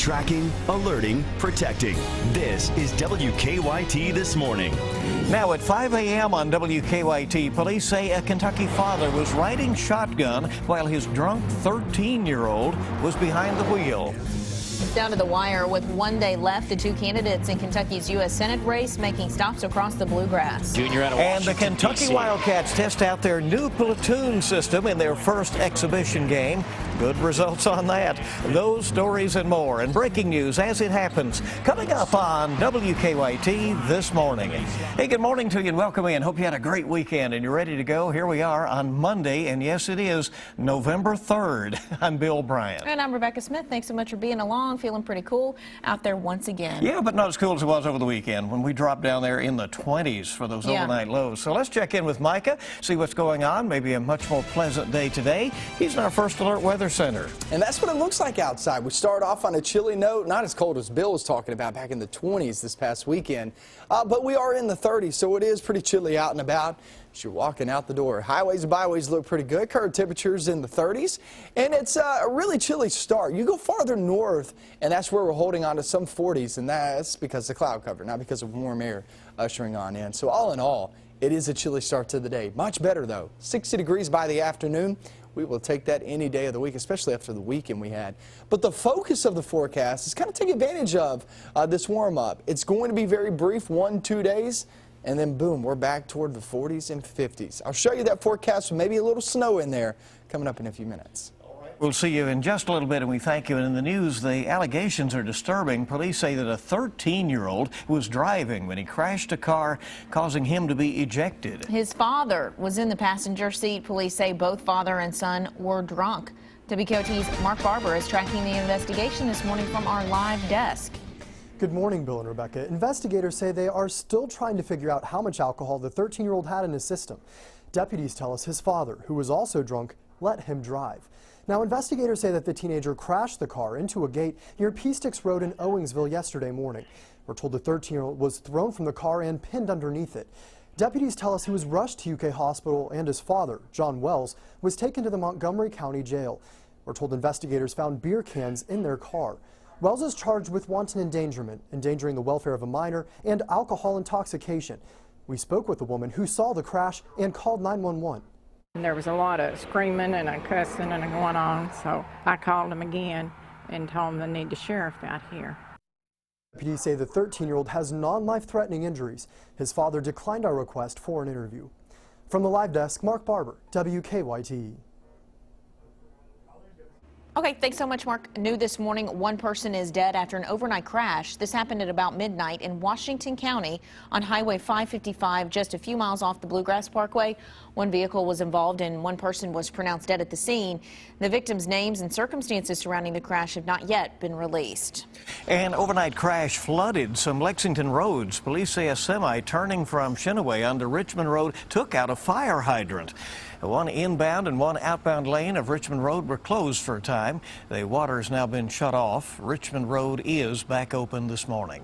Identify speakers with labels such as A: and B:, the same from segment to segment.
A: Tracking, alerting, protecting. This is WKYT This Morning.
B: Now at 5 a.m. on WKYT, police say a Kentucky father was riding shotgun while his drunk 13-year-old was behind the wheel.
C: Down to the wire with 1 day left, the two candidates in Kentucky's U.S. Senate race making stops across the bluegrass.
B: And the Kentucky Wildcats test out their new platoon system in their first exhibition game. Good results on that. Those stories and more. And breaking news as it happens coming up on WKYT This Morning. Hey, good morning to you and welcome in. Hope you had a great weekend and you're ready to go. Here we are on Monday, and yes, it is November 3rd. I'm Bill Bryant.
C: And I'm Rebecca Smith. Thanks so much for being along. Feeling pretty cool out there once again.
B: Yeah, but not as cool as it was over the weekend when we dropped down there in the 20s for those overnight lows. So let's check in with Micah, see what's going on. Maybe a much more pleasant day today. He's in our First Alert Weather Center.
D: And that's what it looks like outside. We start off on a chilly note, not as cold as Bill was talking about back in the 20s this past weekend, but we are in the 30s, so it is pretty chilly out and about as you're walking out the door. Highways and byways look pretty good. Current temperatures in the 30s, and it's a really chilly start. You go farther north, and that's where we're holding on to some 40s, and that's because of cloud cover, not because of warm air ushering on in. So all in all, it is a chilly start to the day. Much better, though. 60 degrees by the afternoon. We will take that any day of the week, especially after the weekend we had. But the focus of the forecast is kind of take advantage of this warm-up. It's going to be very brief, 1-2 days, and then boom, we're back toward the 40s and 50s. I'll show you that forecast with maybe a little snow in there coming up in a few minutes.
B: We'll see you in just a little bit, and we thank you. And in the news, the allegations are disturbing. Police say that a 13-year-old was driving when he crashed a car, causing him to be ejected.
C: His father was in the passenger seat. Police say both father and son were drunk. WKYT's Mark Barber is tracking the investigation this morning from our live desk.
E: Good morning, Bill and Rebecca. Investigators say they are still trying to figure out how much alcohol the 13-year-old had in his system. Deputies tell us his father, who was also drunk, let him drive. Now, investigators say that the teenager crashed the car into a gate near P-Sticks Road in Owingsville yesterday morning. We're told the 13-year-old was thrown from the car and pinned underneath it. Deputies tell us he was rushed to UK Hospital, and his father, John Wells, was taken to the Montgomery County Jail. We're told investigators found beer cans in their car. Wells is charged with wanton endangerment, endangering the welfare of a minor, and alcohol intoxication. We spoke with the woman who saw the crash and called 911.
F: There was a lot of screaming and a cussing and going on, so I called them again and told them they need the sheriff out here.
E: Deputies say the 13-year-old has non-life-threatening injuries. His father declined our request for an interview. From the live desk, Mark Barber, WKYT.
C: Okay, thanks so much, Mark. New this morning, one person is dead after an overnight crash. This happened at about midnight in Washington County on Highway 555, just a few miles off the Bluegrass Parkway. One vehicle was involved and one person was pronounced dead at the scene. The victims' names and circumstances surrounding the crash have not yet been released.
B: An overnight crash flooded some Lexington roads. Police say a semi turning from Chenaway onto Richmond Road took out a fire hydrant. One inbound and one outbound lane of Richmond Road were closed for a time. The water has now been shut off. Richmond Road is back open this morning.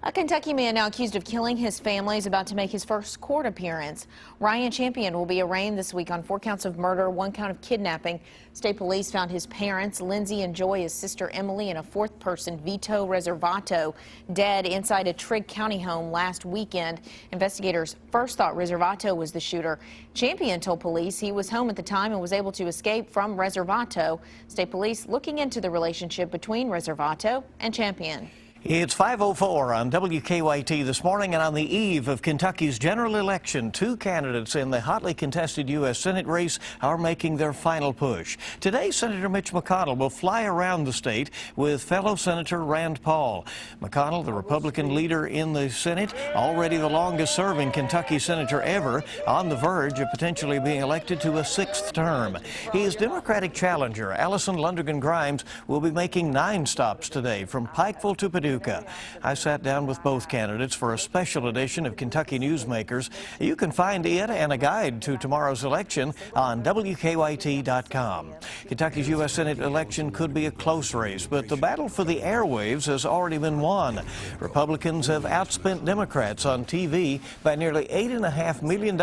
C: A Kentucky man now accused of killing his family is about to make his first court appearance. Ryan Champion will be arraigned this week on 4 counts of murder, 1 count of kidnapping. State police found his parents, Lindsay and Joy, his sister Emily, and a 4th person, Vito Reservato, dead inside a Trigg County home last weekend. Investigators first thought Reservato was the shooter. Champion told police he was home at the time and was able to escape from Reservato. State police looking into the relationship between Reservato and Champion.
B: It's 5:04 on WKYT this morning, and on the eve of Kentucky's general election, 2 candidates in the hotly contested U.S. Senate race are making their final push. Today, Senator Mitch McConnell will fly around the state with fellow Senator Rand Paul. McConnell, the Republican leader in the Senate, already the longest-serving Kentucky senator ever, on the verge of potentially being elected to a 6th term. His Democratic challenger, Allison Lundergan Grimes, will be making 9 stops today from Pikeville to Paducah. Paducah. I sat down with both candidates for a special edition of Kentucky Newsmakers. You can find it and a guide to tomorrow's election on WKYT.com. Kentucky's U.S. Senate election could be a close race, but the battle for the airwaves has already been won. Republicans have outspent Democrats on TV by nearly $8.5 million.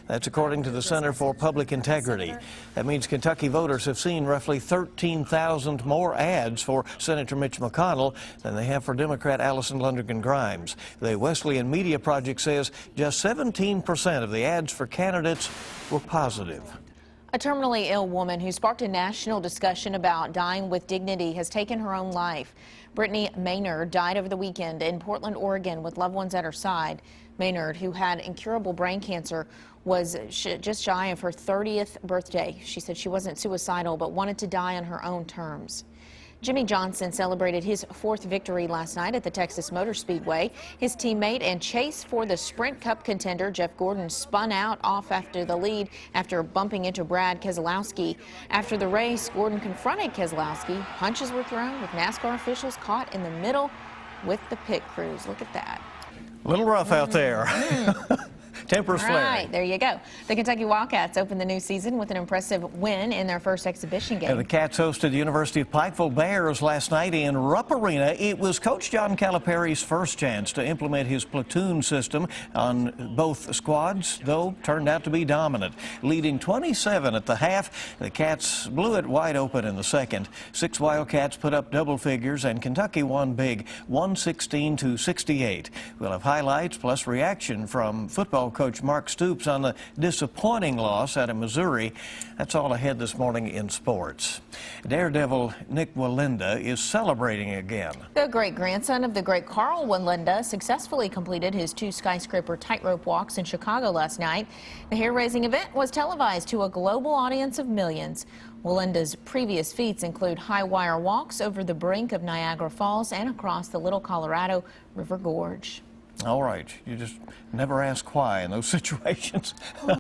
B: That's according to the Center for Public Integrity. That means Kentucky voters have seen roughly 13,000 more ads for Senator Mitch McConnell than they have for Democrat Allison Lundergan Grimes. The Wesleyan Media Project says just 17% of the ads for candidates were positive.
C: A terminally ill woman who sparked a national discussion about dying with dignity has taken her own life. Brittany Maynard died over the weekend in Portland, Oregon, with loved ones at her side. Maynard, who had incurable brain cancer, was just shy of her 30th birthday. She said she wasn't suicidal, but wanted to die on her own terms. Jimmy Johnson celebrated his 4th victory last night at the Texas Motor Speedway. His teammate and chase for the Sprint Cup contender Jeff Gordon spun out off after the lead after bumping into Brad Keselowski. After the race, Gordon confronted Keselowski. Punches were thrown with NASCAR officials caught in the middle with the pit crews. Look at that.
B: A little rough out there. Tempers flaring.
C: Right, there you go. The Kentucky Wildcats opened the new season with an impressive win in their first exhibition game.
B: And the Cats hosted the University of Pikeville Bears last night in Rupp Arena. It was Coach John Calipari's first chance to implement his platoon system on both squads, though turned out to be dominant. Leading 27 at the half, the Cats blew it wide open in the second. 6 Wildcats put up double figures, and Kentucky won big, 116-68. We'll have highlights plus reaction from football coach Mark Stoops on the disappointing loss out of Missouri. That's all ahead this morning in sports. Daredevil Nick Walinda is celebrating again.
C: The great-grandson of the great Carl Walinda successfully completed his 2 skyscraper tightrope walks in Chicago last night. The hair-raising event was televised to a global audience of millions. Walinda's previous feats include high-wire walks over the brink of Niagara Falls and across the Little Colorado River Gorge.
B: All right, you just never ask why in those situations.